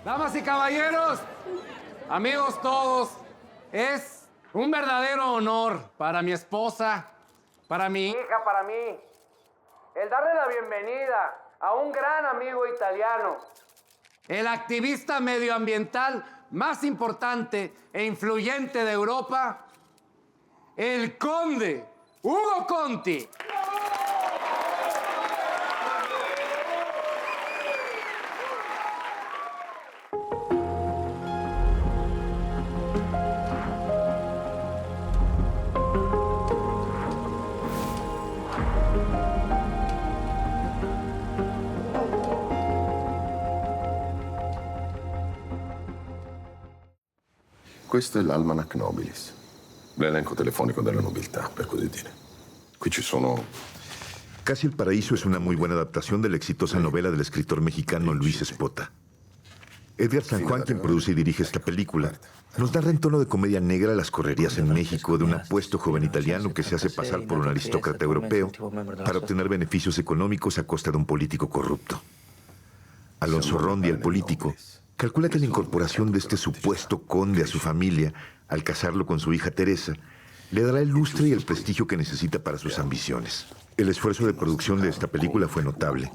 Damas y caballeros, amigos todos, es un verdadero honor para mi esposa, para mi hija, para mí, el darle la bienvenida a un gran amigo italiano, el activista medioambiental más importante e influyente de Europa, el conde Ugo Conti. Questo è l'Almanac Nobilis, l'elenco telefonico della nobiltà, per così dire. Qui ci sono... Casi el Paraíso es una muy buena adaptación de la exitosa novela del escritor mexicano Luis Espota. Edgar San Juan, quien produce y dirige esta película, nos narra en tono de comedia negra las correrías en México de un apuesto joven italiano que se hace pasar por un aristócrata europeo para obtener beneficios económicos a costa de un político corrupto. Alonso Rondi, el político, calcula que la incorporación de este supuesto conde a su familia, al casarlo con su hija Teresa, le dará el lustre y el prestigio que necesita para sus ambiciones. El esfuerzo de producción de esta película fue notable.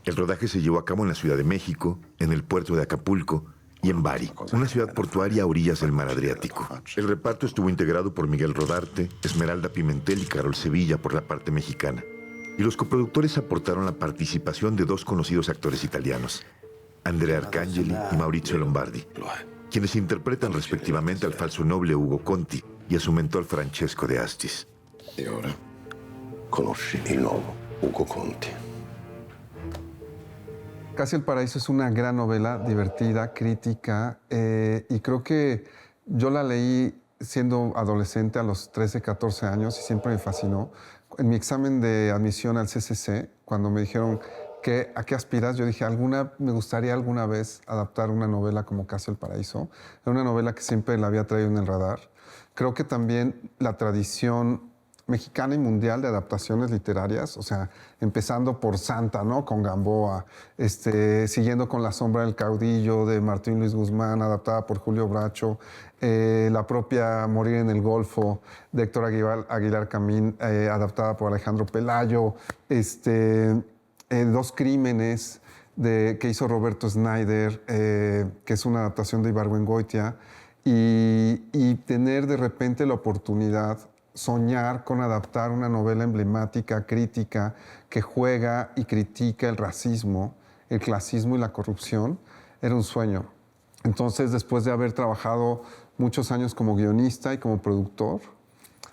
El rodaje se llevó a cabo en la Ciudad de México, en el puerto de Acapulco y en Bari, una ciudad portuaria a orillas del mar Adriático. El reparto estuvo integrado por Miguel Rodarte, Esmeralda Pimentel y Carol Sevilla por la parte mexicana. Y los coproductores aportaron la participación de dos conocidos actores italianos, Andrea Arcangeli y Maurizio Lombardi, quienes interpretan respectivamente al falso noble Ugo Conti y a su mentor Francesco de Astis. E ora conosci il nuovo Ugo Conti. Casi el Paraíso es una gran novela, divertida, crítica, y creo que yo la leí siendo adolescente a los 13, 14 años y siempre me fascinó. En mi examen de admisión al CCC, cuando me dijeron ¿a qué aspiras? Yo dije, me gustaría alguna vez adaptar una novela como Casi el Paraíso. Era una novela que siempre la había traído en el radar. Creo que también la tradición mexicana y mundial de adaptaciones literarias, o sea, empezando por Santa, ¿no? Con Gamboa, siguiendo con La sombra del caudillo de Martín Luis Guzmán, adaptada por Julio Bracho, la propia Morir en el Golfo de Héctor Aguilar Camín, adaptada por Alejandro Pelayo, Dos crímenes que hizo Roberto Snyder, que es una adaptación de Ibargüengoitia, y tener de repente la oportunidad, soñar con adaptar una novela emblemática, crítica, que juega y critica el racismo, el clasismo y la corrupción, era un sueño. Entonces, después de haber trabajado muchos años como guionista y como productor,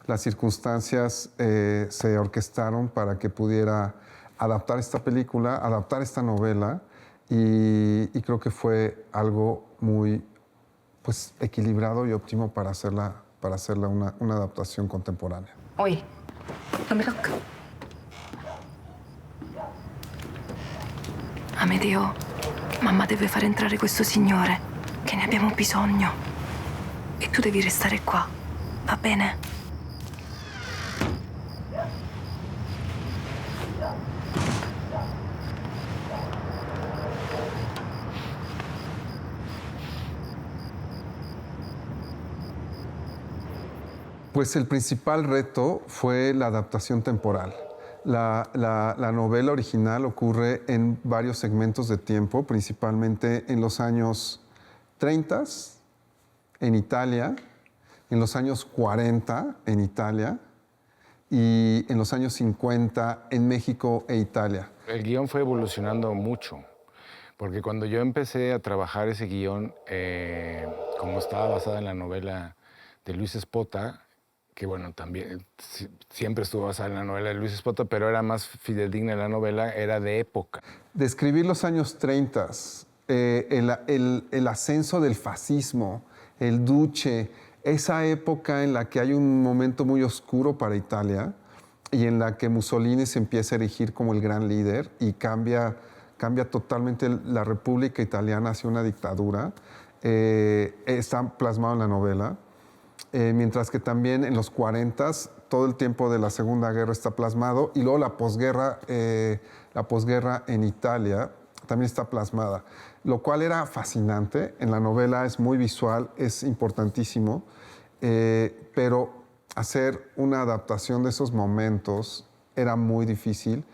las circunstancias se orquestaron para que pudiera adaptar esta película, adaptar esta novela, y creo que fue algo muy equilibrado y óptimo para hacerla una adaptación contemporánea. Oi, non mi tocca. Amedeo, mamma deve far entrare questo signore, che ne abbiamo bisogno. E tu devi restare qua, va bene? Pues el principal reto fue la adaptación temporal. La novela original ocurre en varios segmentos de tiempo, principalmente en los años 30 en Italia, en los años 40 en Italia y en los años 50 en México e Italia. El guión fue evolucionando mucho, porque cuando yo empecé a trabajar ese guión, como estaba basada en la novela de Luis Espota, que bueno, también siempre estuvo basada en la novela de Luis Espota, pero era más fidedigna la novela, era de época. Describir los años 30, el ascenso del fascismo, el Duce, esa época en la que hay un momento muy oscuro para Italia y en la que Mussolini se empieza a erigir como el gran líder y cambia totalmente la República Italiana hacia una dictadura, está plasmado en la novela. Mientras que también en los 40 todo el tiempo de la Segunda Guerra está plasmado y luego la posguerra en Italia también está plasmada. lo cual era fascinante. En la novela es muy visual, es importantísimo, pero hacer una adaptación de esos momentos era muy difícil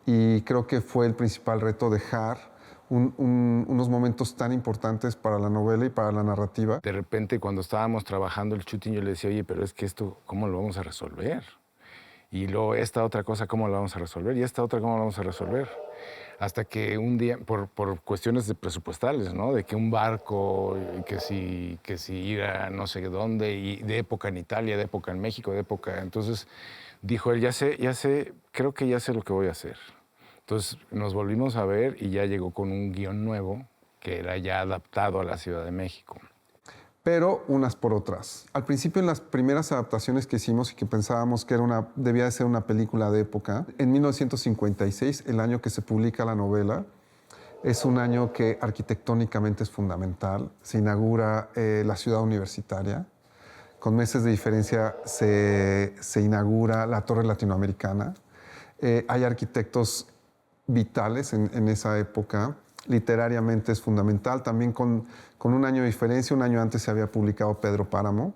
y creo que fue el principal reto, dejar unos momentos tan importantes para la novela y para la narrativa. De repente, cuando estábamos trabajando el shooting, yo le decía, oye, pero es que esto, ¿cómo lo vamos a resolver? Y luego esta otra cosa, ¿cómo la vamos a resolver? Y esta otra, ¿cómo la vamos a resolver? Hasta que un día, por cuestiones presupuestales, ¿no? De que un barco, que si ir a no sé dónde, y de época en Italia, de época en México, de época... Entonces dijo él, ya sé, creo que ya sé lo que voy a hacer. Entonces nos volvimos a ver y ya llegó con un guión nuevo que era ya adaptado a la Ciudad de México. Pero unas por otras. Al principio, en las primeras adaptaciones que hicimos y que pensábamos que debía de ser una película de época, en 1956, el año que se publica la novela, es un año que arquitectónicamente es fundamental. Se inaugura la ciudad universitaria. Con meses de diferencia se inaugura la Torre Latinoamericana. Hay arquitectos vitales en esa época. Literariamente es fundamental. También con un año de diferencia, un año antes se había publicado Pedro Páramo.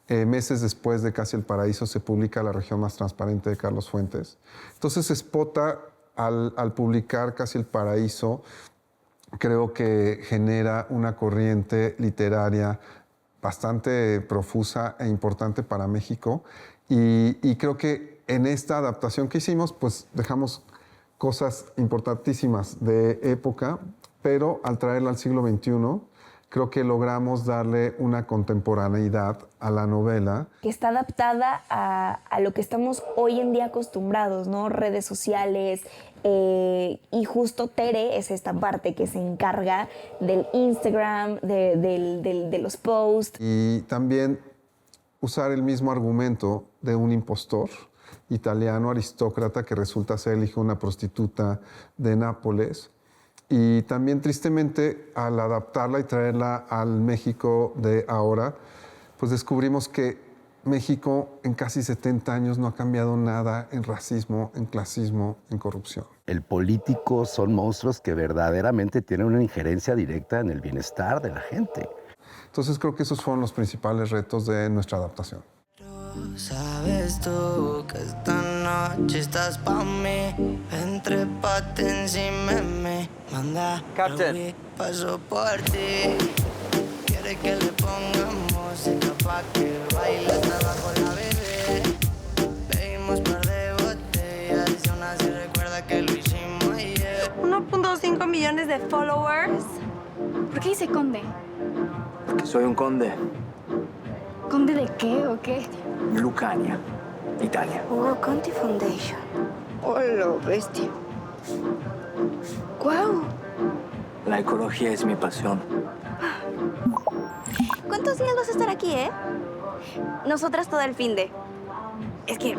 Meses después de Casi el Paraíso se publica La región más transparente de Carlos Fuentes. Entonces Espota, al publicar Casi el Paraíso, creo que genera una corriente literaria bastante profusa e importante para México. Y creo que en esta adaptación que hicimos, pues dejamos cosas importantísimas de época, pero al traerla al siglo XXI, creo que logramos darle una contemporaneidad a la novela. Que está adaptada a lo que estamos hoy en día acostumbrados, ¿no? Redes sociales, y justo Tere es esta parte que se encarga del Instagram, de los posts. Y también usar el mismo argumento de un impostor italiano aristócrata que resulta ser el hijo de una prostituta de Nápoles. Y también, tristemente, al adaptarla y traerla al México de ahora, pues descubrimos que México en casi 70 años no ha cambiado nada en racismo, en clasismo, en corrupción. El político son monstruos que verdaderamente tienen una injerencia directa en el bienestar de la gente. Entonces creo que esos fueron los principales retos de nuestra adaptación. Sabes tú que esta noche estás pa' mí. Entrépate encima de mí. Manda, Captain. Paso por ti. Quiere que le pongamos música pa' que baile hasta abajo la bebé. Pedimos par de botellas y aún así recuerda que lo hicimos ayer. 1.5 millones de followers. ¿Por qué dice conde? Porque soy un conde. ¿Conde de qué o qué? Lucania, Italia. Hugo Conti Foundation. ¡Hola, bestia! ¡Guau! La ecología es mi pasión. ¿Cuántos días vas a estar aquí, Nosotras todo el fin de... Es que...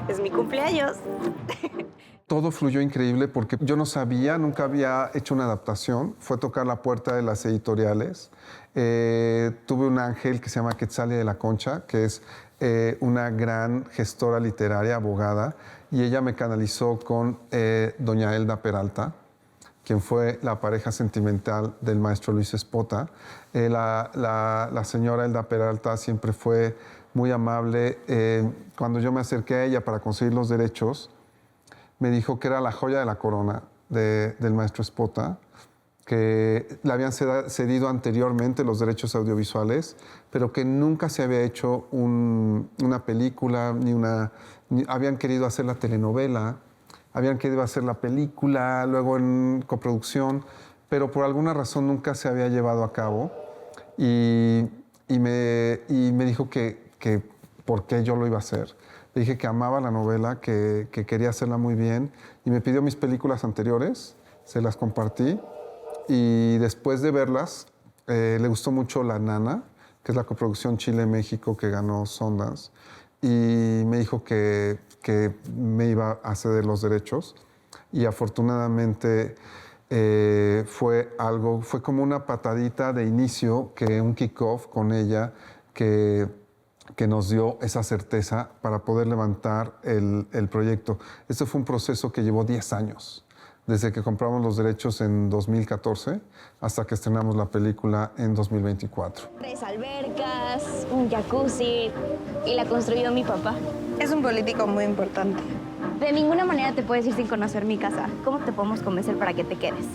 es mi cumpleaños. Todo fluyó increíble porque yo no sabía, nunca había hecho una adaptación. Fue tocar la puerta de las editoriales. Tuve un ángel que se llama Quetzalia de la Concha, que es una gran gestora literaria, abogada, y ella me canalizó con doña Elda Peralta, quien fue la pareja sentimental del maestro Luis Espota. La señora Elda Peralta siempre fue muy amable. Cuando yo me acerqué a ella para conseguir los derechos, me dijo que era la joya de la corona del maestro Espota, que le habían cedido anteriormente los derechos audiovisuales, pero que nunca se había hecho una película, habían querido hacer la telenovela, habían querido hacer la película, luego en coproducción, pero por alguna razón nunca se había llevado a cabo. Y me dijo que por qué yo lo iba a hacer. Le dije que amaba la novela, que quería hacerla muy bien, y me pidió mis películas anteriores, se las compartí, y después de verlas, le gustó mucho La Nana, que es la coproducción Chile-México que ganó Sundance, y me dijo que me iba a ceder los derechos, y afortunadamente fue como una patadita de inicio, un kick-off con ella, que nos dio esa certeza para poder levantar el proyecto. Este fue un proceso que llevó 10 años. desde que compramos los derechos en 2014 hasta que estrenamos la película en 2024. 3 albercas, un jacuzzi y la construyó mi papá. Es un político muy importante. De ninguna manera te puedes ir sin conocer mi casa. ¿Cómo te podemos convencer para que te quedes?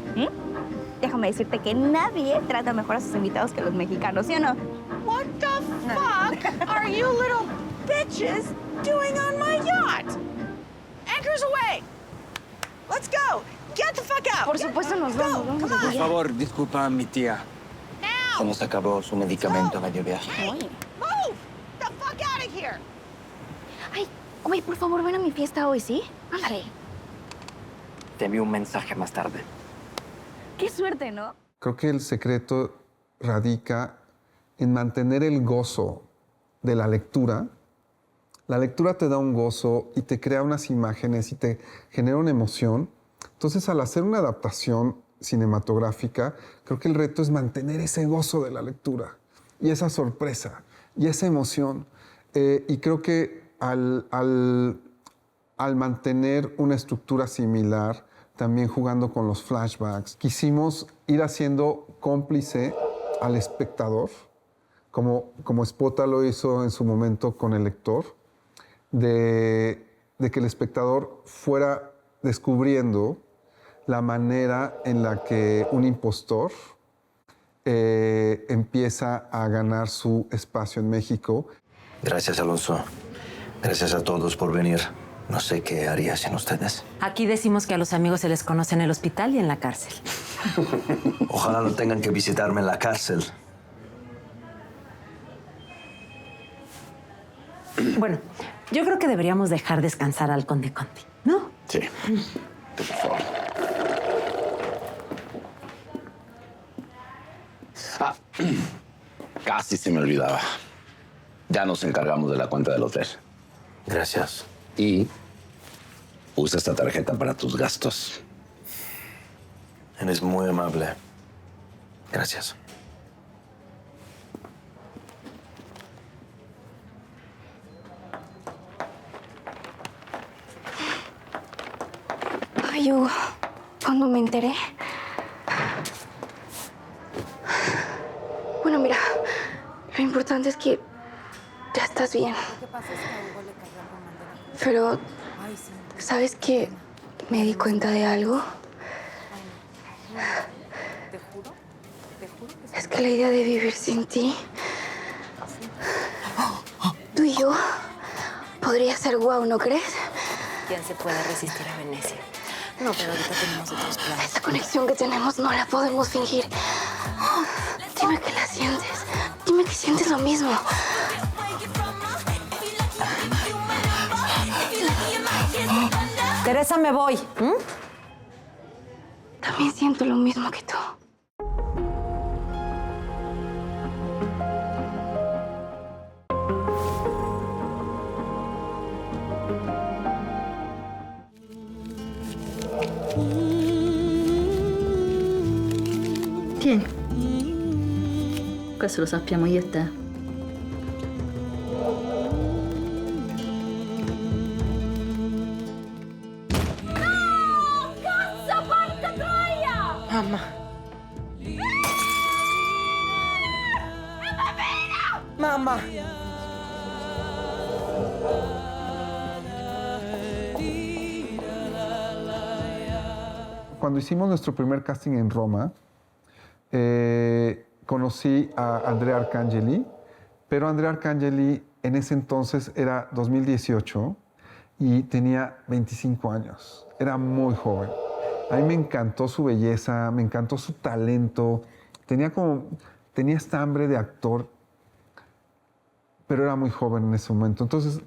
Déjame decirte que nadie trata mejor a sus invitados que los mexicanos, ¿sí o no? What the fuck are you little bitches doing on my yacht? Anchor's away. Let's go. Get the fuck out. Por supuesto nos vamos. Vamos Por favor, disculpa a mi tía. Se nos acabó su medicamento a medio viaje. Move the fuck out of here. Ay, güey, por favor, ven a mi fiesta hoy, ¿sí? Ándale. Te envío un mensaje más tarde. Qué suerte, ¿no? Creo que el secreto radica en mantener el gozo de la lectura. La lectura te da un gozo y te crea unas imágenes y te genera una emoción. Entonces, al hacer una adaptación cinematográfica, creo que el reto es mantener ese gozo de la lectura y esa sorpresa y esa emoción. Y creo que al mantener una estructura similar, también jugando con los flashbacks, quisimos ir haciendo cómplice al espectador, como Spota lo hizo en su momento con el lector, de que el espectador fuera descubriendo la manera en la que un impostor empieza a ganar su espacio en México. Gracias, Alonso. Gracias a todos por venir. No sé qué haría sin ustedes. Aquí decimos que a los amigos se les conoce en el hospital y en la cárcel. Ojalá no tengan que visitarme en la cárcel. Bueno, yo creo que deberíamos dejar descansar al Conde Conti, ¿no? Sí. Por favor. Ah, casi se me olvidaba. Ya nos encargamos de la cuenta del hotel. Gracias. Y usa esta tarjeta para tus gastos. Eres muy amable. Gracias. Ay, Hugo, cuando me enteré... Bueno, mira, lo importante es que ya estás bien. Pero, ¿sabes qué? Me di cuenta de algo. Es que la idea de vivir sin ti, tú y yo, podría ser guau, ¿no crees? ¿Quién se puede resistir a Venecia? No, pero ahorita tenemos otros planes. Esta conexión que tenemos no la podemos fingir. Dime que la sientes. Dime que sientes lo mismo. Teresa, me voy. También siento lo mismo que tú. Tieni. Questo lo sappiamo io e te. Mamma. Mamma. Cuando hicimos nuestro primer casting en Roma, conocí a Andrea Arcangeli, pero Andrea Arcangeli en ese entonces era 2018 y tenía 25 años. Era muy joven. A mí me encantó su belleza, me encantó su talento. Tenía esta hambre de actor, pero era muy joven en ese momento. Entonces,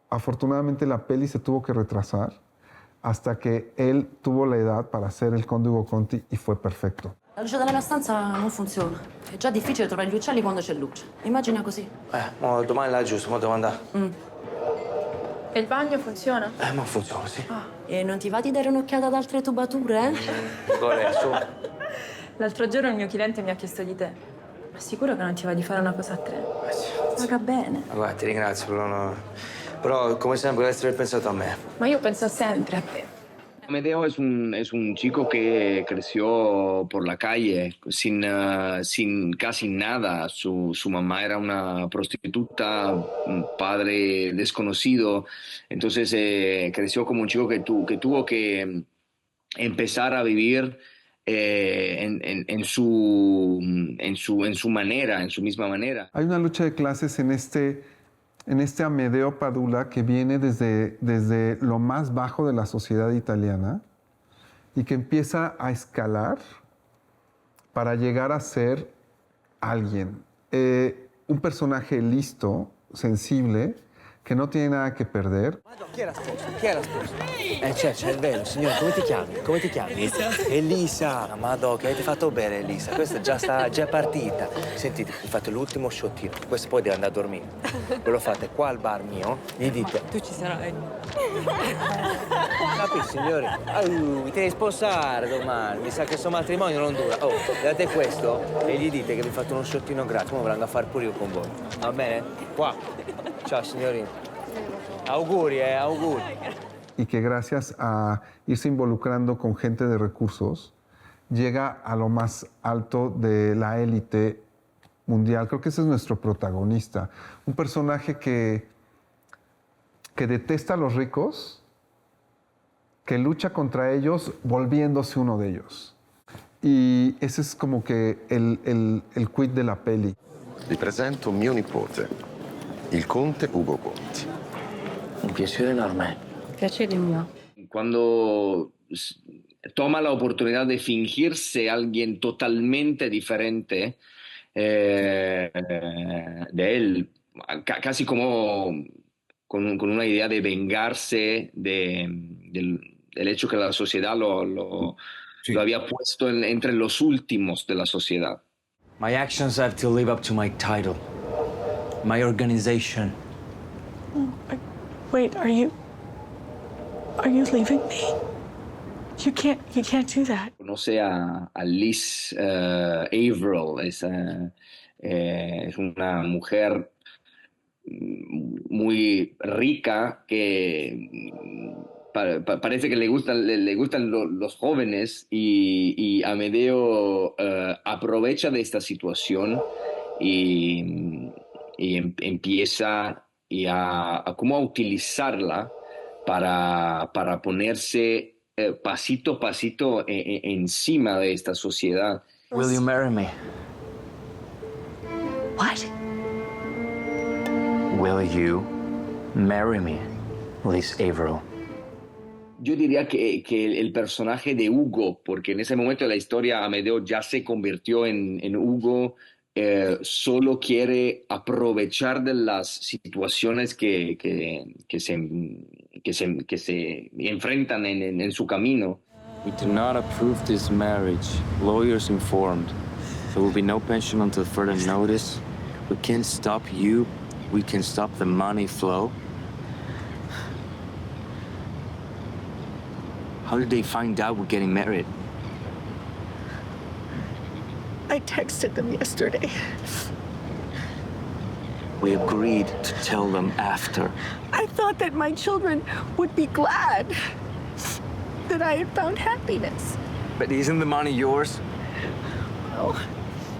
afortunadamente la peli se tuvo que retrasar hasta que él tuvo la edad para ser el Conde Ugo Conti y fue perfecto. La luce della mia stanza non funziona. È già difficile trovare gli uccelli quando c'è luce. Immagina così. Domani là giusto, mo devo andare. E il bagno funziona? Ma funziona, sì. E non ti va di dare un'occhiata ad altre tubature, Gore, su. L'altro giorno il mio cliente mi ha chiesto di te. Ma sicuro che non ti va di fare una cosa a tre? Paga bene. Guarda, ti ringrazio, però come sempre deve essere pensato a me. Ma io penso sempre a te. Amedeo es un chico que creció por la calle sin casi nada. Su mamá era una prostituta, un padre desconocido. Entonces creció como un chico que tuvo que empezar a vivir en su manera, en su misma manera. Hay una lucha de clases en este Amedeo Padula que viene desde lo más bajo de la sociedad italiana y que empieza a escalar para llegar a ser alguien. Un personaje listo, sensible, que no tiene nada que perder. Chi è la sposa? Chi è la sposa? C'è, è vero, signore, come ti chiami? Come ti chiami? Elisa. Elisa! Madò, che avete fatto bene, Elisa. Questa già è partita. Sentite, vi fate l'ultimo shottino. Questo poi deve andare a dormire. Ve lo fate qua al bar mio, gli dite... Tu ci sarai. Capisci, signori? Vi devi sposare domani. Mi sa che questo matrimonio non dura. Oh, date questo e gli dite che vi fate uno shottino gratis. Come vengo a fare pure io con voi. Va bene? Qua. Ciao, signorina. Auguri, auguri. Y que gracias a irse involucrando con gente de recursos, llega a lo más alto de la élite mundial. Creo que ese es nuestro protagonista. Un personaje que detesta a los ricos, que lucha contra ellos volviéndose uno de ellos. Y ese es como que el quid de la peli. Vi presento mio nipote, il conte Ugo Conti. Un piacere enorme. Piacere mio. Cuando toma la oportunidad de fingirse alguien totalmente diferente de él, casi como con una idea de vengarse del hecho que la sociedad lo había puesto entre los últimos de la sociedad. My actions have to live up to my title, my organization. Wait, are you leaving me? You can't do that. Conoce a Liz Averill, es una mujer muy rica que parece que le gustan los jóvenes y Amedeo aprovecha de esta situación y empieza a utilizarla para ponerse pasito a pasito encima de esta sociedad. Will you marry me? What? Will you marry me, Liz Averill? Yo diría que el personaje de Hugo, porque en ese momento de la historia Amedeo ya se convirtió en Hugo, solo quiere aprovechar de las situaciones que se enfrentan en su camino. We do not approve this marriage. Lawyers informed. There will be no pension until further notice. We can't stop you. We can stop the money flow. How did they find out we're getting married? I texted them yesterday. We agreed to tell them after. I thought that my children would be glad that I had found happiness. But isn't the money yours? Well,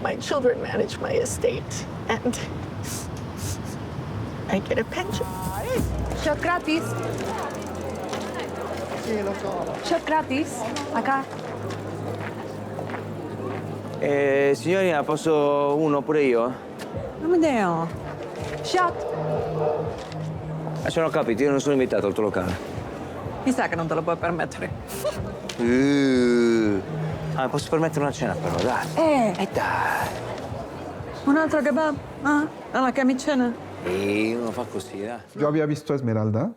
my children manage my estate, and I get a pension. Shot gratis. Shot gratis. Acá. Signorina, posso uno pure io? Amedeo. Shot. Se non ho capito, io non sono invitato al tuo locale. Mi sa che non te lo puoi permettere. Posso permettere una cena però, dai. Dai. Un altro kebab? Alla camicena? Uno fa così, dai. Yo había visto a Esmeralda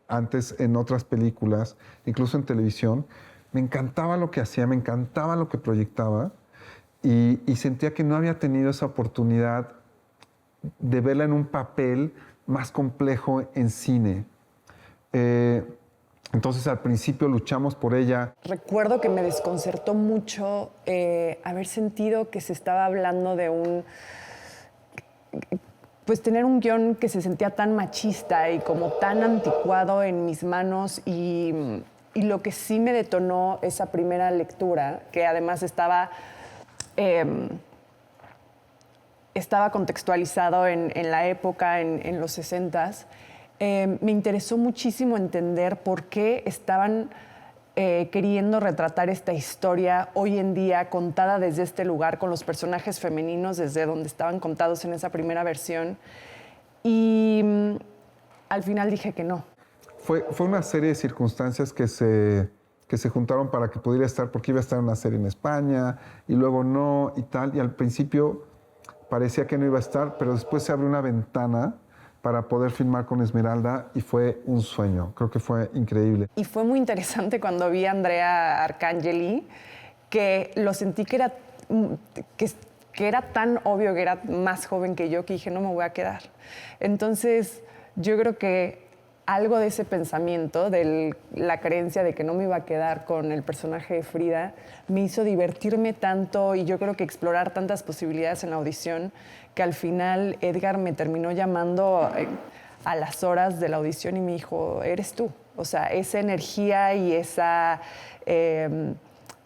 antes en otras películas, incluso en televisión. Me encantaba lo que hacía, me encantaba lo que proyectaba y sentía que no había tenido esa oportunidad de verla en un papel más complejo en cine. Entonces al principio luchamos por ella. Recuerdo que me desconcertó mucho haber sentido que se estaba hablando de pues tener un guión que se sentía tan machista y como tan anticuado en mis manos y Y lo que sí me detonó esa primera lectura, que además estaba contextualizado en la época, en los 60s, me interesó muchísimo entender por qué estaban queriendo retratar esta historia hoy en día contada desde este lugar, con los personajes femeninos desde donde estaban contados en esa primera versión. Y al final dije que no. Fue una serie de circunstancias que se juntaron para que pudiera estar, porque iba a estar en una serie en España y luego no y tal. Y al principio parecía que no iba a estar, pero después se abrió una ventana para poder filmar con Esmeralda y fue un sueño. Creo que fue increíble. Y fue muy interesante cuando vi a Andrea Arcangeli, que lo sentí que era tan obvio que era más joven que yo, que dije, no me voy a quedar. Entonces, yo creo que algo de ese pensamiento, de la creencia de que no me iba a quedar con el personaje de Frida, me hizo divertirme tanto y yo creo que explorar tantas posibilidades en la audición, que al final Edgar me terminó llamando a las horas de la audición y me dijo, eres tú. O sea, esa energía y esa,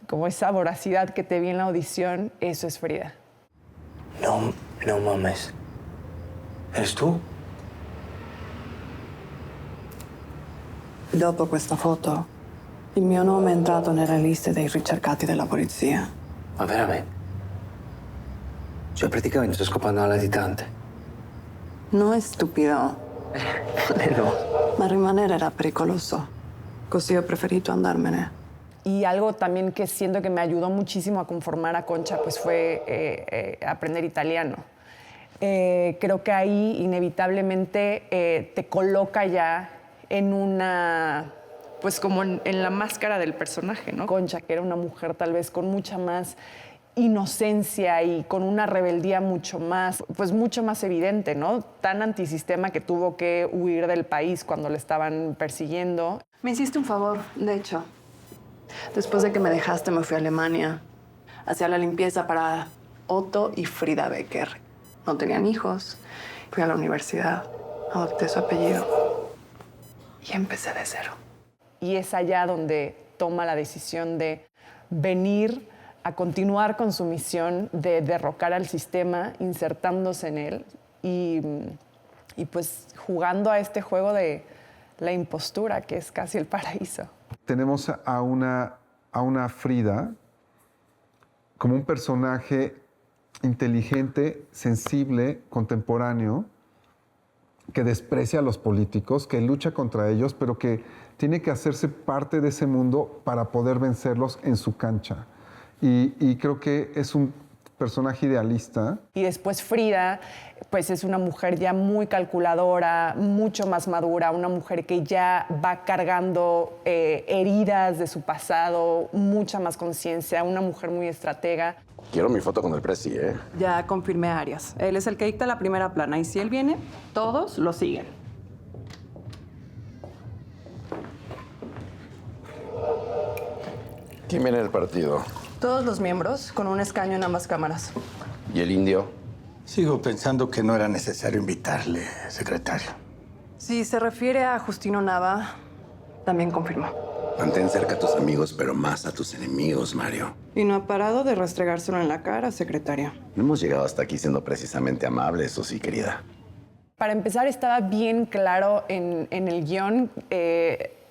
como esa voracidad que te vi en la audición, eso es Frida. No mames. ¿Eres tu? Dopo questa foto, il mio nome è entrato nella lista dei ricercati della polizia. Ma veramente? Cioè, praticamente sto scopando alla latitante. No è stupido, No. ma rimanere era pericoloso. Così ho preferito andarmene. Y algo también que siento que me ayudó muchísimo a conformar a Concha, pues fue aprender italiano. Creo que ahí inevitablemente te coloca ya en una, pues como en la máscara del personaje, ¿no? Concha, que era una mujer tal vez con mucha más inocencia y con una rebeldía mucho más evidente, ¿no? Tan antisistema que tuvo que huir del país cuando le estaban persiguiendo. Me hiciste un favor, de hecho. Después de que me dejaste, me fui a Alemania. Hacía la limpieza para Otto y Frida Becker. No tenían hijos. Fui a la universidad. Adopté su apellido. Y empecé de cero. Y es allá donde toma la decisión de venir a continuar con su misión de derrocar al sistema, insertándose en él y pues jugando a este juego de la impostura, que es casi el paraíso. Tenemos a una Frida como un personaje inteligente, sensible, contemporáneo, que desprecia a los políticos, que lucha contra ellos, pero que tiene que hacerse parte de ese mundo para poder vencerlos en su cancha. Y creo que es un personaje idealista. Y después Frida, pues es una mujer ya muy calculadora, mucho más madura, una mujer que ya va cargando heridas de su pasado, mucha más conciencia, una mujer muy estratega. Quiero mi foto con el presi, ¿eh? Ya confirmé a Arias. Él es el que dicta la primera plana y si él viene, todos lo siguen. ¿Quién viene del partido? Todos los miembros, con un escaño en ambas cámaras. ¿Y el indio? Sigo pensando que no era necesario invitarle, secretario. Si se refiere a Justino Nava, también confirmó. Mantén cerca a tus amigos, pero más a tus enemigos, Mario. Y no ha parado de restregárselo en la cara, secretaria. No hemos llegado hasta aquí siendo precisamente amables, ¿o sí, querida? Para empezar, estaba bien claro en el guión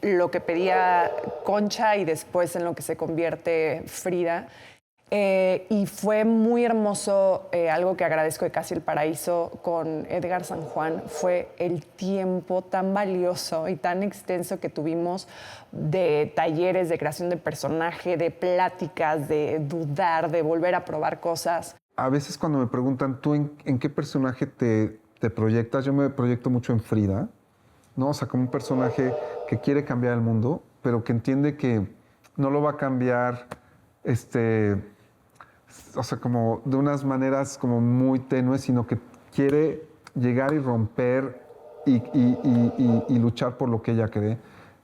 lo que pedía Concha y después en lo que se convierte Frida. Y fue muy hermoso, algo que agradezco de Casi el Paraíso con Edgar San Juan, fue el tiempo tan valioso y tan extenso que tuvimos de talleres de creación de personaje, de pláticas, de dudar, de volver a probar cosas. A veces cuando me preguntan, ¿tú en qué personaje te proyectas? Yo me proyecto mucho en Frida, ¿no? O sea, como un personaje que quiere cambiar el mundo, pero que entiende que no lo va a cambiar, o sea, como de unas maneras como muy tenues, sino que quiere llegar y romper y luchar por lo que ella cree.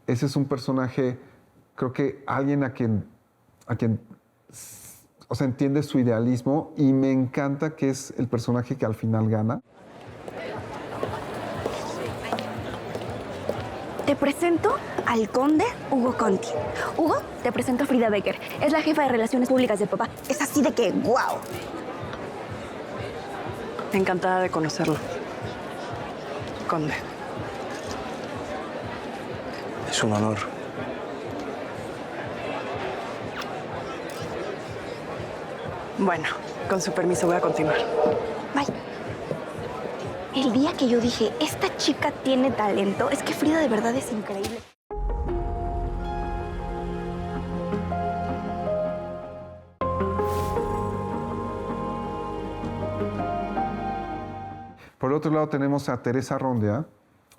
Ese es un personaje, creo que alguien a quien o sea, entiende su idealismo y me encanta que es el personaje que al final gana. Te presento al conde Hugo Conti. Hugo, te presento a Frida Becker. Es la jefa de Relaciones Públicas de papá. Es así de que, ¡wow! Encantada de conocerlo. Conde. Es un honor. Bueno, con su permiso voy a continuar. Bye. El día que yo dije, esta chica tiene talento, es que Frida de verdad es increíble. Por otro lado tenemos a Teresa Rondia,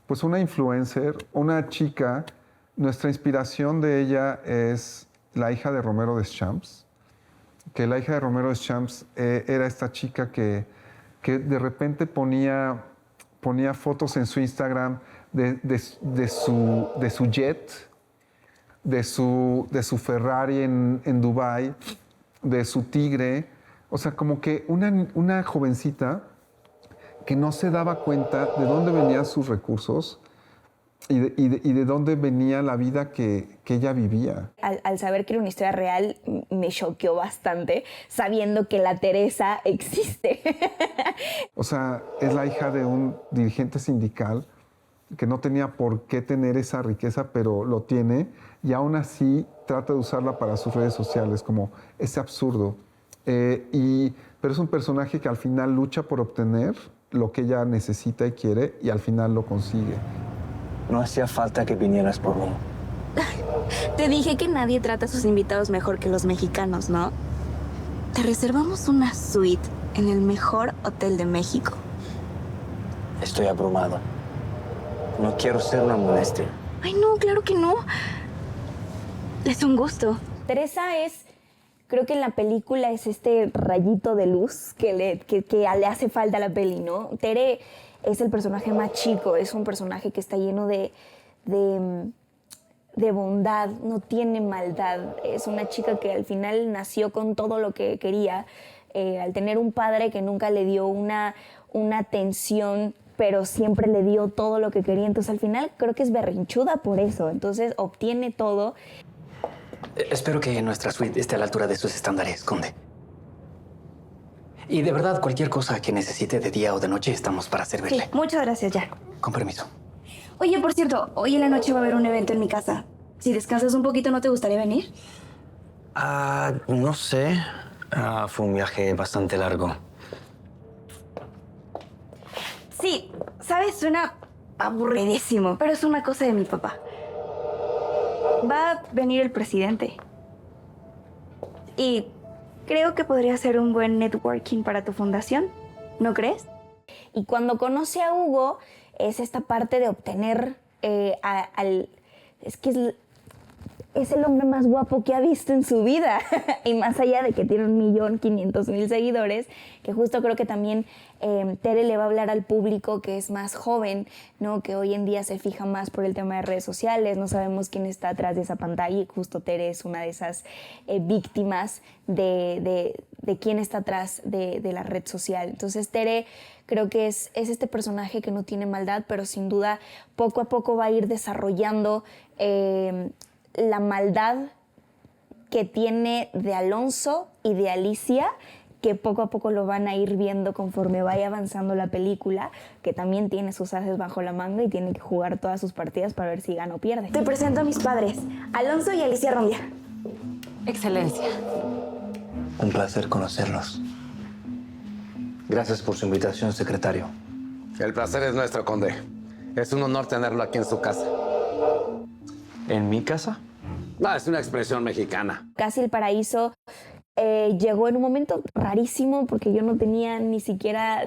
pues una influencer, una chica. Nuestra inspiración de ella es la hija de Romero Deschamps, que la hija de Romero Deschamps era esta chica que de repente ponía fotos en su Instagram de su jet, de su Ferrari en Dubái, de su tigre. O sea, como que una jovencita que no se daba cuenta de dónde venían sus recursos y de dónde venía la vida que ella vivía. Al saber que era una historia real, me choqueó bastante, sabiendo que la Teresa existe. O sea, es la hija de un dirigente sindical que no tenía por qué tener esa riqueza, pero lo tiene, y aún así trata de usarla para sus redes sociales, como ese absurdo. Pero es un personaje que al final lucha por obtener lo que ella necesita y quiere, y al final lo consigue. No hacía falta que vinieras por mí. Te dije que nadie trata a sus invitados mejor que los mexicanos, ¿no? Te reservamos una suite en el mejor hotel de México. Estoy abrumado. No quiero ser una molestia. Ay, no, claro que no. Es un gusto. Teresa es, creo que en la película es este rayito de luz que le hace falta a la peli, ¿no? Tere es el personaje más chico, es un personaje que está lleno de bondad, no tiene maldad. Es una chica que al final nació con todo lo que quería, al tener un padre que nunca le dio una atención, pero siempre le dio todo lo que quería. Entonces al final creo que es berrinchuda por eso, entonces obtiene todo. Espero que nuestra suite esté a la altura de sus estándares, conde. Y de verdad, cualquier cosa que necesite de día o de noche, estamos para servirle. Sí, muchas gracias, ya. Con permiso. Oye, por cierto, hoy en la noche va a haber un evento en mi casa. Si descansas un poquito, ¿no te gustaría venir? No sé. Fue un viaje bastante largo. Sí, sabes, suena aburridísimo, pero es una cosa de mi papá. Va a venir el presidente. Y creo que podría ser un buen networking para tu fundación, ¿no crees? Y cuando conoce a Hugo, es esta parte de obtener es que es el hombre más guapo que ha visto en su vida. Y más allá de que tiene 1.500.000 seguidores, que justo creo que también Tere le va a hablar al público que es más joven, ¿no? Que hoy en día se fija más por el tema de redes sociales, no sabemos quién está atrás de esa pantalla, y justo Tere es una de esas víctimas de quién está atrás de la red social. Entonces Tere creo que es este personaje que no tiene maldad, pero sin duda poco a poco va a ir desarrollando la maldad que tiene de Alonso y de Alicia, que poco a poco lo van a ir viendo conforme vaya avanzando la película, que también tiene sus ases bajo la manga y tiene que jugar todas sus partidas para ver si gana o pierde. Te presento a mis padres, Alonso y Alicia Rondia. Excelencia. Un placer conocerlos. Gracias por su invitación, secretario. El placer es nuestro, conde. Es un honor tenerlo aquí en su casa. ¿En mi casa? No, es una expresión mexicana. Casi el Paraíso llegó en un momento rarísimo, porque yo no tenía ni siquiera,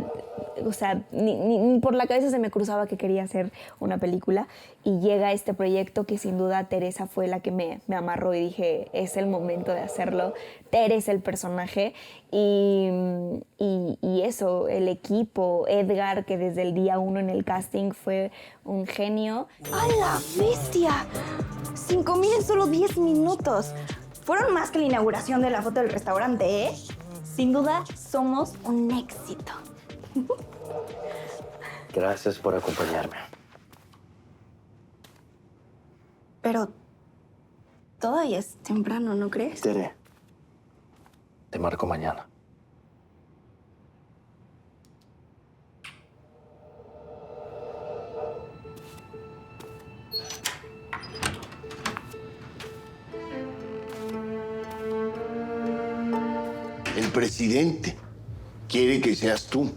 o sea, ni por la cabeza se me cruzaba que quería hacer una película, y llega este proyecto que sin duda Teresa fue la que me amarró y dije, es el momento de hacerlo. Tere es el personaje y eso, el equipo, Edgar, que desde el día 1 en el casting fue un genio. ¡A la bestia! 5,000 en solo 10 minutos. Fueron más que la inauguración de la foto del restaurante, ¿eh? Sin duda, somos un éxito. Gracias por acompañarme. Pero todavía es temprano, ¿no crees? Tere, te marco mañana. El presidente quiere que seas tú.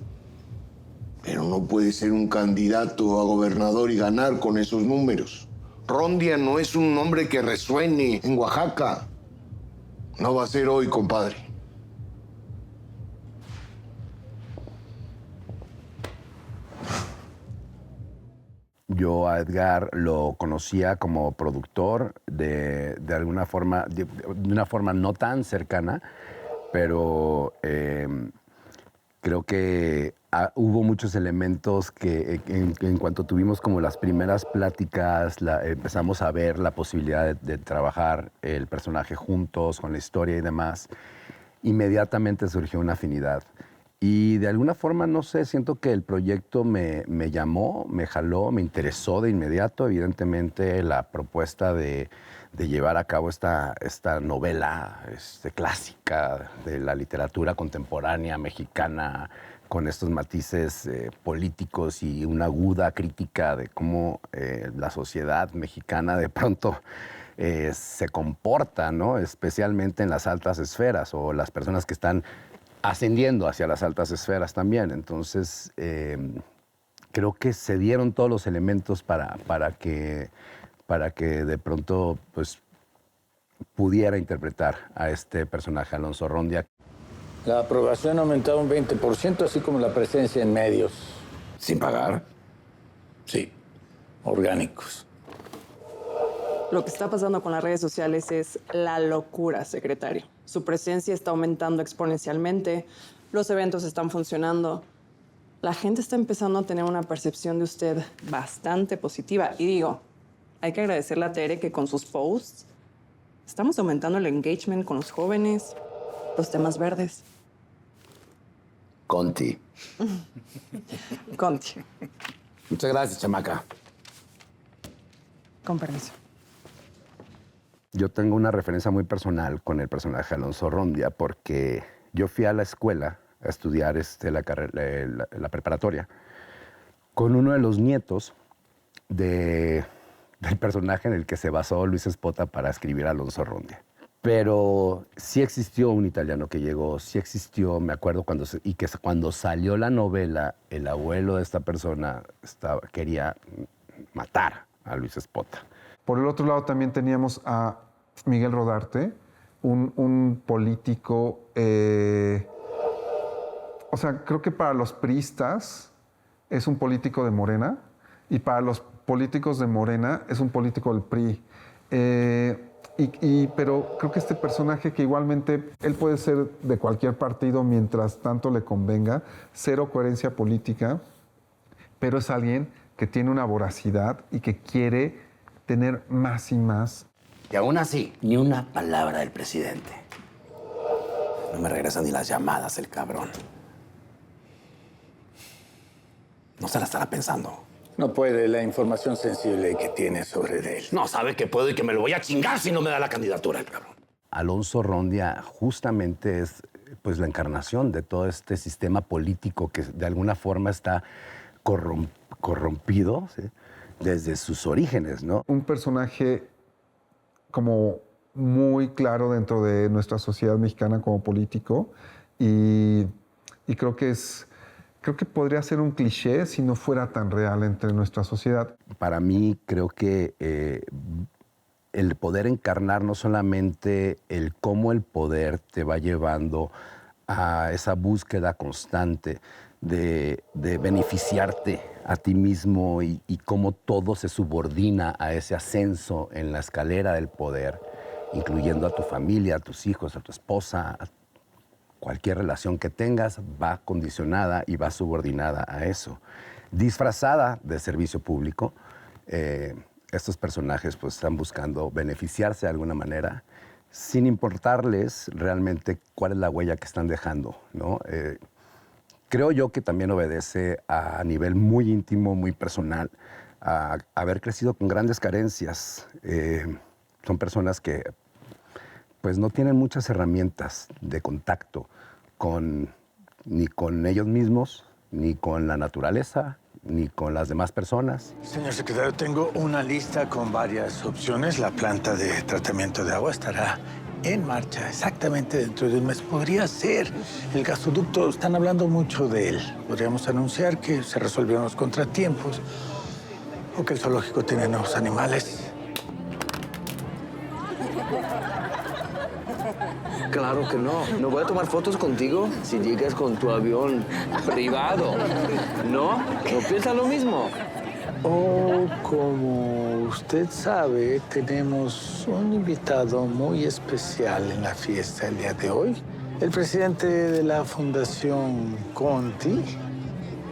Pero no puedes ser un candidato a gobernador y ganar con esos números. Rondia no es un nombre que resuene en Oaxaca. No va a ser hoy, compadre. Yo a Edgar lo conocía como productor de alguna forma, de una forma no tan cercana, pero creo que hubo muchos elementos que en cuanto tuvimos como las primeras pláticas, empezamos a ver la posibilidad de trabajar el personaje juntos, con la historia y demás, inmediatamente surgió una afinidad. Y de alguna forma, no sé, siento que el proyecto me llamó, me jaló, me interesó de inmediato. Evidentemente, la propuesta de llevar a cabo esta novela clásica de la literatura contemporánea mexicana, con estos matices políticos y una aguda crítica de cómo la sociedad mexicana de pronto se comporta, ¿no? Especialmente en las altas esferas o las personas que están ascendiendo hacia las altas esferas también. Entonces, creo que se dieron todos los elementos para que de pronto pues, pudiera interpretar a este personaje, Alonso Rondia. La aprobación ha aumentado un 20%, así como la presencia en medios. ¿Sin pagar? Sí, orgánicos. Lo que está pasando con las redes sociales es la locura, secretario. Su presencia está aumentando exponencialmente, los eventos están funcionando. La gente está empezando a tener una percepción de usted bastante positiva. Y digo, hay que agradecerle a Tere que con sus posts estamos aumentando el engagement con los jóvenes, los temas verdes. Conti. Conti. Muchas gracias, chamaca. Con permiso. Yo tengo una referencia muy personal con el personaje Alonso Rondia porque yo fui a la escuela a estudiar la preparatoria con uno de los nietos del personaje en el que se basó Luis Espota para escribir Alonso Rondia. Pero sí existió un italiano que llegó, sí existió, me acuerdo, cuando salió la novela, el abuelo de esta persona quería matar a Luis Espota. Por el otro lado también teníamos a Miguel Rodarte, un político, o sea, creo que para los priistas es un político de Morena y para los políticos de Morena es un político del PRI. Pero creo que este personaje que igualmente él puede ser de cualquier partido mientras tanto le convenga, cero coherencia política, pero es alguien que tiene una voracidad y que quiere tener más y más. Y aún así, ni una palabra del presidente. No me regresa ni las llamadas, el cabrón. No se la estará pensando. No puede, la información sensible que tiene sobre él. No, sabe que puedo y que me lo voy a chingar si no me da la candidatura, el cabrón. Alonso Rondia justamente es pues, la encarnación de todo este sistema político que de alguna forma está corrompido, ¿sí? Desde sus orígenes, ¿no? Un personaje como muy claro dentro de nuestra sociedad mexicana como político y creo que podría ser un cliché si no fuera tan real entre nuestra sociedad. Para mí creo que el poder encarnar no solamente el cómo el poder te va llevando a esa búsqueda constante de beneficiarte a ti mismo y cómo todo se subordina a ese ascenso en la escalera del poder, incluyendo a tu familia, a tus hijos, a tu esposa, a cualquier relación que tengas va condicionada y va subordinada a eso. Disfrazada de servicio público, estos personajes pues, están buscando beneficiarse de alguna manera sin importarles realmente cuál es la huella que están dejando, ¿no? Creo yo que también obedece a nivel muy íntimo, muy personal, haber crecido con grandes carencias. Son personas que pues no tienen muchas herramientas de contacto ni con ellos mismos, ni con la naturaleza, ni con las demás personas. Señor secretario, tengo una lista con varias opciones. La planta de tratamiento de agua estará en marcha exactamente dentro de un mes. Podría ser. El gasoducto, están hablando mucho de él. Podríamos anunciar que se resolvieron los contratiempos o que el zoológico tiene nuevos animales. Claro que no. No voy a tomar fotos contigo si llegas con tu avión privado. ¿No? ¿No piensas lo mismo? O como usted sabe, tenemos un invitado muy especial en la fiesta el día de hoy. El presidente de la Fundación Conti,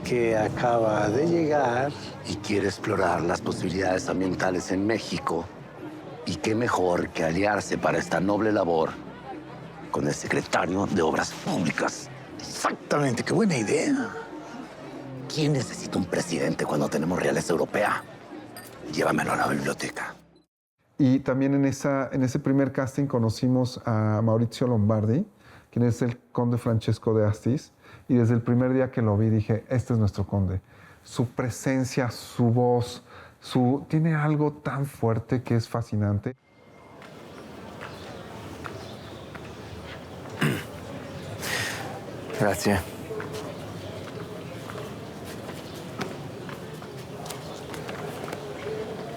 que acaba de llegar. Y quiere explorar las posibilidades ambientales en México. Y qué mejor que aliarse para esta noble labor con el secretario de Obras Públicas. Exactamente, qué buena idea. ¿Quién necesita un presidente cuando tenemos realeza europea? Llévamelo a la biblioteca. Y también en ese primer casting conocimos a Maurizio Lombardi, quien es el conde Francesco de Astis. Y desde el primer día que lo vi dije, este es nuestro conde. Su presencia, su voz, tiene algo tan fuerte que es fascinante. Grazie.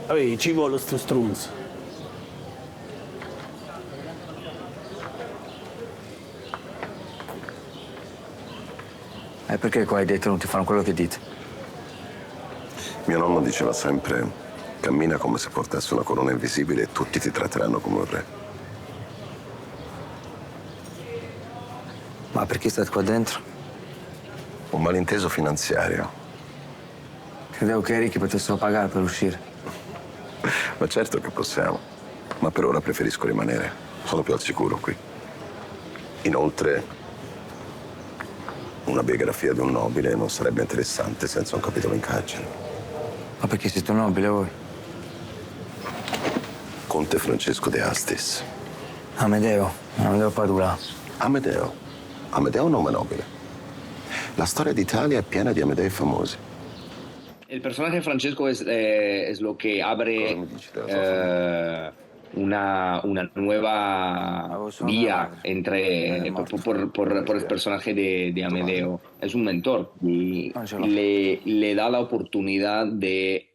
Ehi, ci vuole sto strunz. E perché qua hai detto non ti fanno quello che dite? Mio nonno diceva sempre, cammina come se portassi una corona invisibile e tutti ti tratteranno come un re. Ma perché state qua dentro? Un malinteso finanziario. Credevo che i ricchi potessero pagare per uscire. Ma certo che possiamo, ma per ora preferisco rimanere. Sono più al sicuro qui. Inoltre, una biografia di un nobile non sarebbe interessante senza un capitolo in carcere. Ma perché siete un nobile voi? Conte Francesco de Astis. Amedeo Padula. Amedeo è un nome nobile. La storia d'Italia è piena di Amedei famosi. El personaje de Francesco es lo que abre una nueva vía por el personaje de Amedeo. Es un mentor y le da la oportunidad de,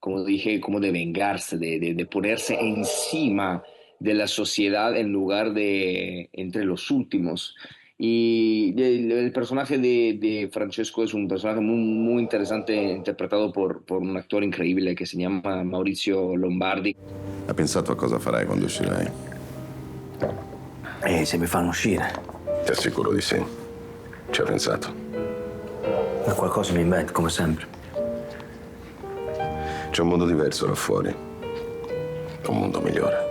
como dije, como de vengarse, de ponerse encima de la sociedad en lugar de entre los últimos. Y el personaje de Francesco es un personaje muy interesante, interpretado por un actor increíble que se llama Maurizio Lombardi. Hai pensato a cosa farai quando uscirai? Se mi fanno uscire. Ti assicuro di sì. Ci ho pensato. Ma qualcosa mi invento, come sempre. C'è un mondo diverso là fuori. Un mondo migliore.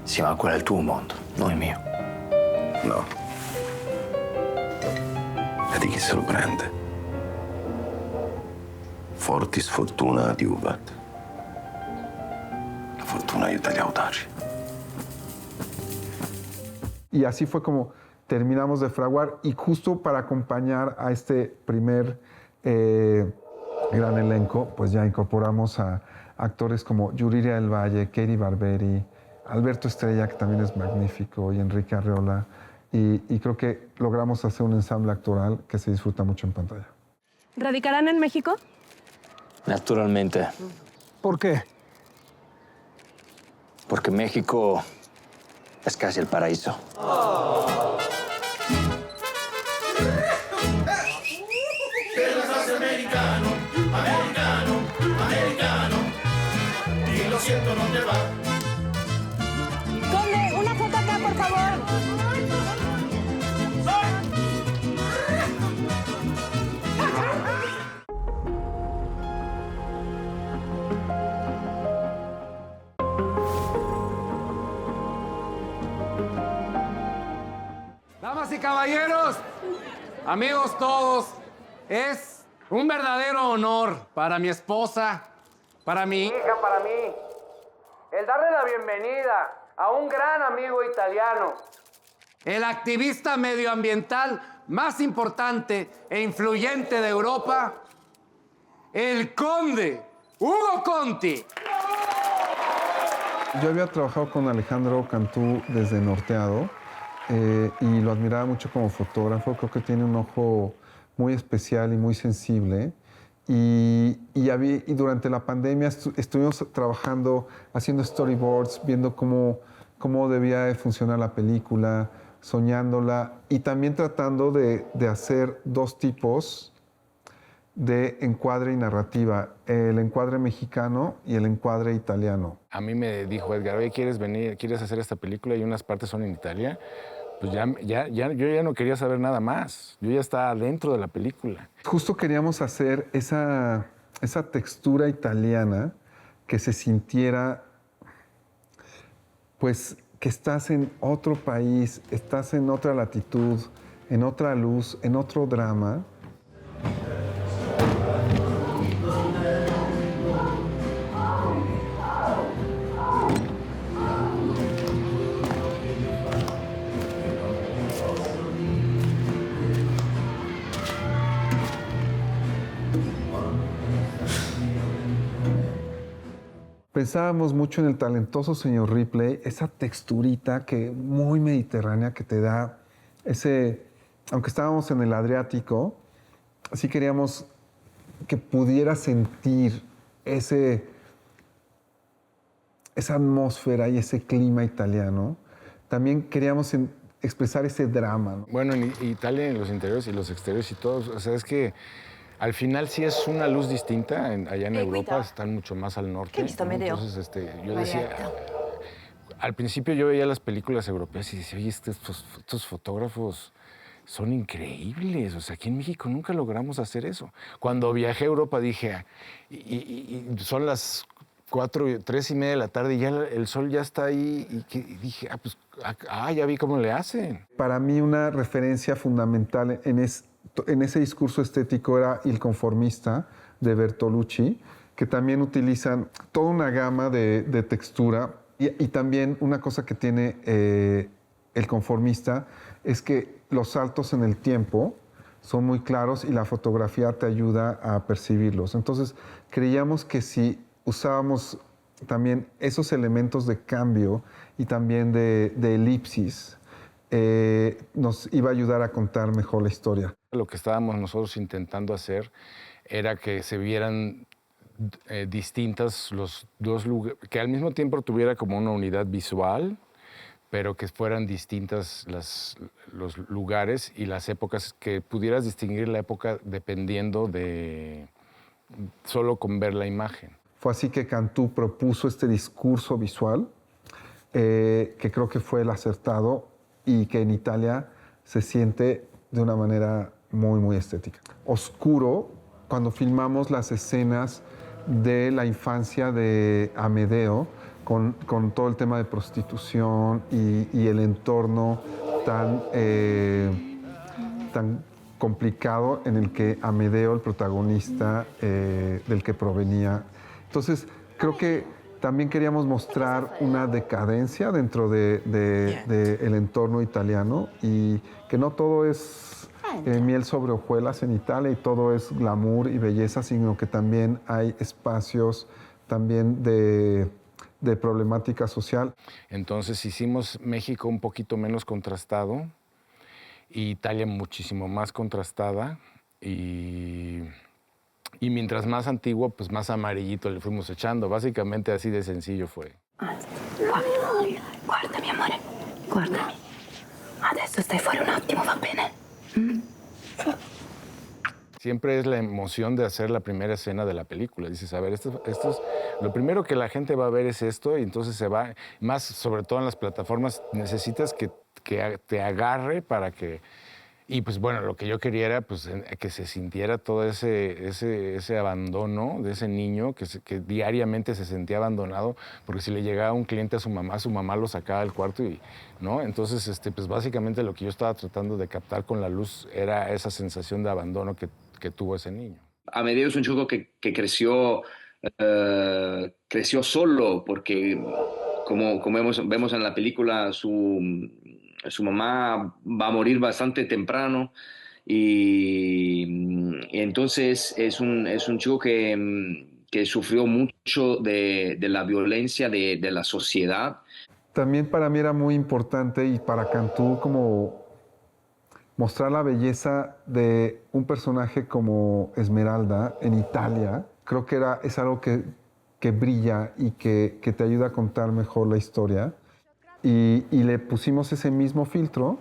Sì, ma quello è il tuo mondo, non il mio. No. E di chi se lo prende? Fortis fortuna adiuvat. La fortuna aiuta gli audaci. Y así fue como terminamos de fraguar. Y justo para acompañar a este primer gran elenco, pues ya incorporamos a actores como Yuriria del Valle, Katie Barberi, Alberto Estrella, que también es magnífico, y Enrique Arreola. Y creo que logramos hacer un ensamble actoral que se disfruta mucho en pantalla. ¿Radicarán en México? Naturalmente. ¿Por qué? Porque México es casi el paraíso. Americano, americano, americano. Y lo siento, no te va. Conde, una foto acá, por favor. Damas y caballeros, amigos todos, es Un verdadero honor para mi esposa, para mi hija, para mí. El darle la bienvenida a un gran amigo italiano. El activista medioambiental más importante e influyente de Europa. El conde Ugo Conti. Yo había trabajado con Alejandro Cantú desde Norteado y lo admiraba mucho como fotógrafo. Creo que tiene un ojo muy especial y muy sensible. Y durante la pandemia estuvimos trabajando, haciendo storyboards, viendo cómo debía de funcionar la película, soñándola y también tratando de hacer dos tipos de encuadre y narrativa, el encuadre mexicano y el encuadre italiano. A mí me dijo Edgar, oye, ¿quieres venir, quieres hacer esta película y unas partes son en Italia? Pues yo ya no quería saber nada más. Yo ya estaba dentro de la película. Justo queríamos hacer esa textura italiana que se sintiera, pues, que estás en otro país, estás en otra latitud, en otra luz, en otro drama. Pensábamos mucho en el talentoso señor Ripley, esa texturita muy mediterránea que te da aunque estábamos en el Adriático, sí queríamos que pudiera sentir esa atmósfera y ese clima italiano. También queríamos expresar ese drama, ¿no? Bueno, en Italia, en los interiores y los exteriores y todo, o sea, es que al final sí es una luz distinta. Allá en Europa están mucho más al norte. Entonces, yo decía... Al principio yo veía las películas europeas y decía, oye, estos fotógrafos son increíbles. O sea, aquí en México nunca logramos hacer eso. Cuando viajé a Europa dije, y son las 3:30 de la tarde y ya el sol ya está ahí. Y dije, ya vi cómo le hacen. Para mí una referencia fundamental en ese discurso estético era Il conformista de Bertolucci, que también utilizan toda una gama de textura. Y también una cosa que tiene el conformista es que los saltos en el tiempo son muy claros y la fotografía te ayuda a percibirlos. Entonces, creíamos que si usábamos también esos elementos de cambio y también de elipsis, nos iba a ayudar a contar mejor la historia. Lo que estábamos nosotros intentando hacer era que se vieran distintas los dos lugares, que al mismo tiempo tuviera como una unidad visual, pero que fueran distintas los lugares y las épocas, que pudieras distinguir la época dependiendo de solo con ver la imagen. Fue así que Cantú propuso este discurso visual, que creo que fue el acertado y que en Italia se siente de una manera muy, muy estética. Oscuro, cuando filmamos las escenas de la infancia de Amedeo, con todo el tema de prostitución y el entorno tan complicado en el que Amedeo, el protagonista, del que provenía. Entonces, creo que también queríamos mostrar una decadencia dentro del entorno italiano y que no todo es miel sobre hojuelas en Italia y todo es glamour y belleza, sino que también hay espacios también de problemática social. Entonces hicimos México un poquito menos contrastado y Italia muchísimo más contrastada y mientras más antiguo, pues más amarillito le fuimos echando. Básicamente así de sencillo fue. Guardami, amore, guardami. Adesso stai fuori un attimo, va bene? Siempre es la emoción de hacer la primera escena de la película. Dices, a ver, esto es, lo primero que la gente va a ver es esto y entonces se va, más sobre todo en las plataformas, necesitas que te agarre para que... Y pues bueno, lo que yo quería era pues, que se sintiera todo ese abandono de ese niño que diariamente se sentía abandonado, porque si le llegaba un cliente a su mamá lo sacaba del cuarto y, ¿no? Entonces, pues básicamente lo que yo estaba tratando de captar con la luz era esa sensación de abandono que tuvo ese niño. Amedeo es un chico que creció solo porque, como vemos en la película, su mamá va a morir bastante temprano y entonces es un chico que sufrió mucho de la violencia de la sociedad. También para mí era muy importante y para Cantú como mostrar la belleza de un personaje como Esmeralda en Italia. Creo que es algo que brilla y que te ayuda a contar mejor la historia. Y le pusimos ese mismo filtro,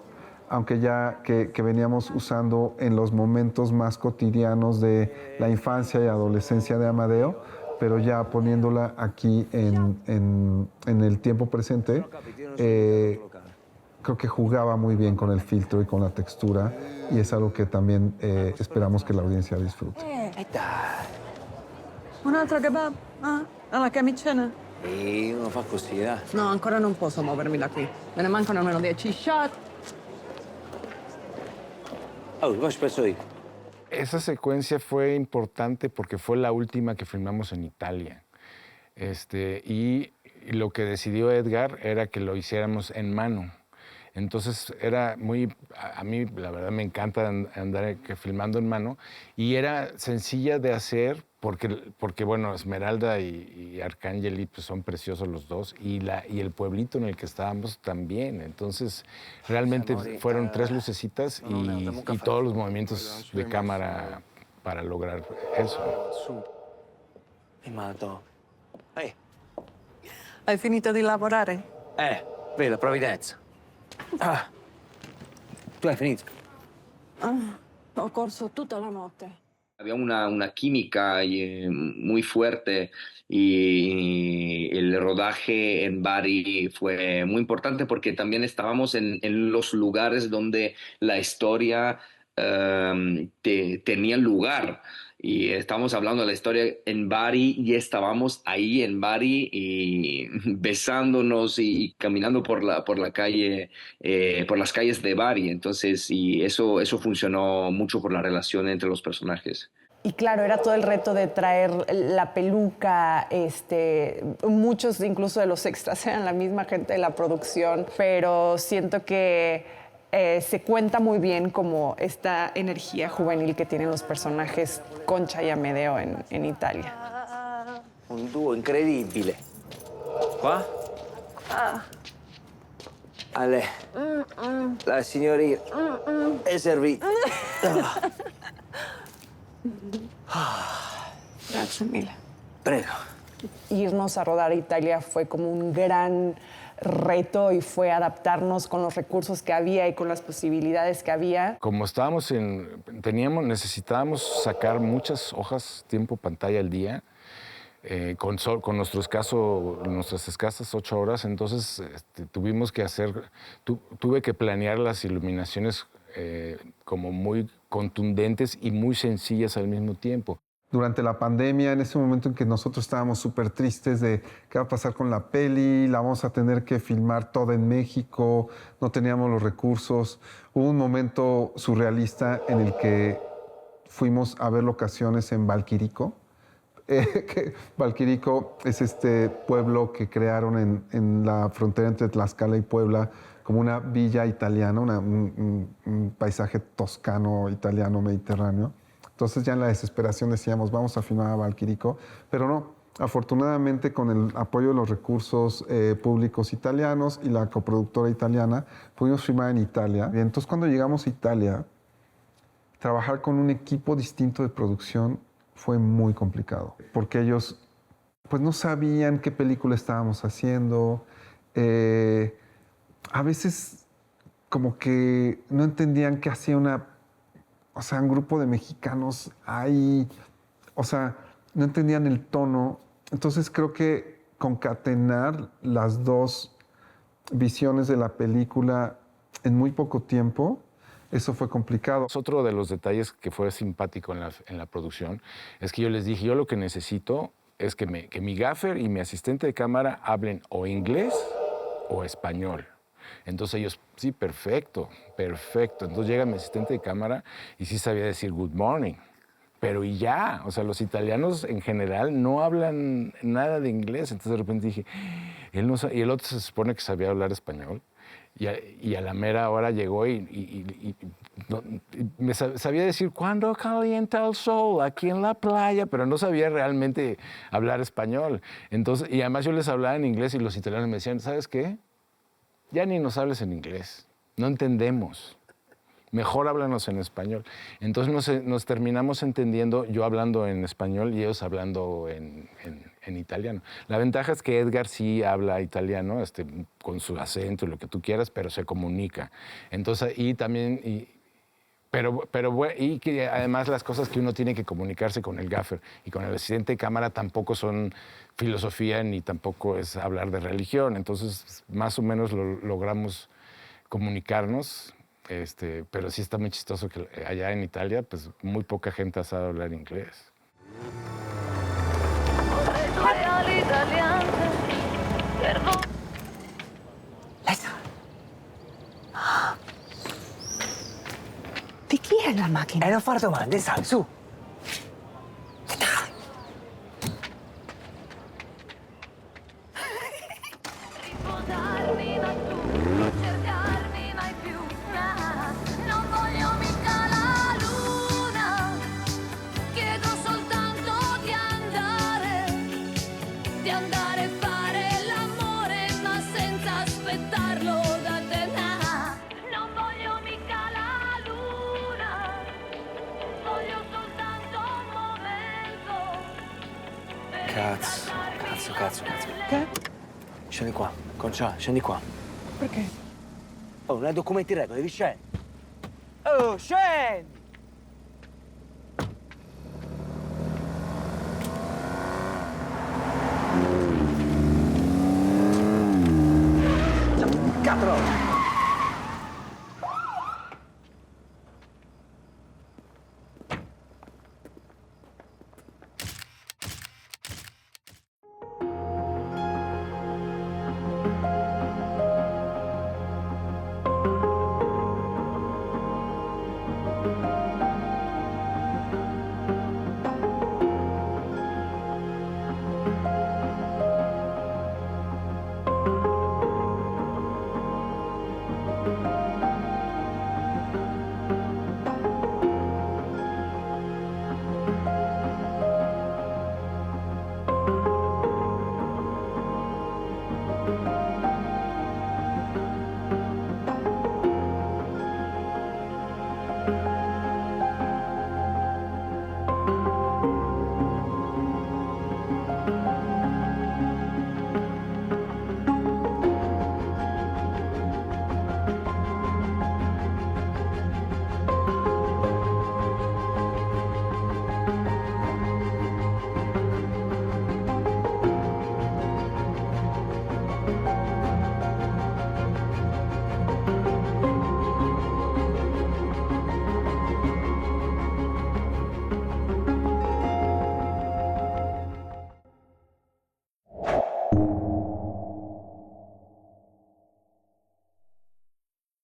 aunque ya que veníamos usando en los momentos más cotidianos de la infancia y adolescencia de Amadeo, pero ya poniéndola aquí en el tiempo presente, creo que jugaba muy bien con el filtro y con la textura, y es algo que también esperamos que la audiencia disfrute. Un'altra kebab? Alla camicena? Non fa così, dai. No, ancora non posso muovermi da qui. Me ne mancano almeno 10 shot. Oh, come penso io. Esa secuencia fue importante porque fue la última que filmamos en Italia. Y lo que decidió Edgar era que lo hiciéramos en mano. Entonces era a mí la verdad me encanta andar filmando en mano, y era sencilla de hacer porque bueno, Esmeralda y Arcángeli pues son preciosos los dos, y el pueblito en el que estábamos también. Entonces realmente fueron 3 lucecitas y todos los movimientos de cámara para lograr eso. Hai finito di lavorare? Vedo, provvidenza. Tu hai finito? Ho corso tutta la notte. Había una química muy fuerte y el rodaje en Bari fue muy importante porque también estábamos en los lugares donde la historia tenía lugar. Y estamos hablando de la historia en Bari y estábamos ahí en Bari y besándonos y caminando por la calle, por las calles de Bari. Entonces, y eso funcionó mucho por la relación entre los personajes. Y claro, era todo el reto de traer la peluca, muchos incluso de los extras eran la misma gente de la producción, pero siento que se cuenta muy bien como esta energía juvenil que tienen los personajes Concha y Amedeo en Italia. Un dúo incredibile. Qua? Ale. La signorina è servita. Grazie mille. Prego. Irnos a rodar a Italia fue como un gran reto y fue adaptarnos con los recursos que había y con las posibilidades que había. Como estábamos necesitábamos sacar muchas hojas tiempo pantalla al día, con nuestras escasas 8 horas, entonces tuvimos que tuve que planear las iluminaciones como muy contundentes y muy sencillas al mismo tiempo. Durante la pandemia, en ese momento en que nosotros estábamos súper tristes de qué va a pasar con la peli, la vamos a tener que filmar toda en México, no teníamos los recursos. Hubo un momento surrealista en el que fuimos a ver locaciones en Valquirico. Valquirico es este pueblo que crearon en la frontera entre Tlaxcala y Puebla como una villa italiana, un paisaje toscano, italiano, mediterráneo. Entonces ya en la desesperación decíamos, vamos a filmar a Valquirico, pero no. Afortunadamente, con el apoyo de los recursos públicos italianos y la coproductora italiana, pudimos filmar en Italia. Y entonces cuando llegamos a Italia, trabajar con un equipo distinto de producción fue muy complicado, porque ellos pues no sabían qué película estábamos haciendo. A veces como que no entendían qué hacía un grupo de mexicanos ahí, no entendían el tono. Entonces creo que concatenar las dos visiones de la película en muy poco tiempo, eso fue complicado. Otro de los detalles que fue simpático en la producción es que yo les dije, yo lo que necesito es que mi gaffer y mi asistente de cámara hablen o inglés o español. Entonces ellos, sí, perfecto. Entonces llega mi asistente de cámara y sí sabía decir good morning, pero y ya, o sea, los italianos en general no hablan nada de inglés. Entonces de repente dije, él no sabe, y el otro se supone que sabía hablar español. Y a la mera hora llegó y me sabía decir, ¿cuándo calienta el sol? Aquí en la playa, pero no sabía realmente hablar español. Entonces, y además yo les hablaba en inglés y los italianos me decían, ¿sabes qué? Ya ni nos hables en inglés, no entendemos. Mejor háblanos en español. Entonces nos terminamos entendiendo, yo hablando en español y ellos hablando en italiano. La ventaja es que Edgar sí habla italiano, con su acento y lo que tú quieras, pero se comunica. Entonces, y también, y que además las cosas que uno tiene que comunicarse con el gaffer y con el asistente de cámara tampoco son filosofía ni tampoco es hablar de religión. Entonces, más o menos logramos comunicarnos. Pero sí está muy chistoso que allá en Italia, pues muy poca gente sabe hablar inglés. Lisa. Di chi è la macchina? Non fare domande, sali, su. Cazzo. Che? Scendi qua, Concia, scendi qua. Perché? Oh, non hai documenti in regola, devi scendere. Oh, scendi! Cazzo!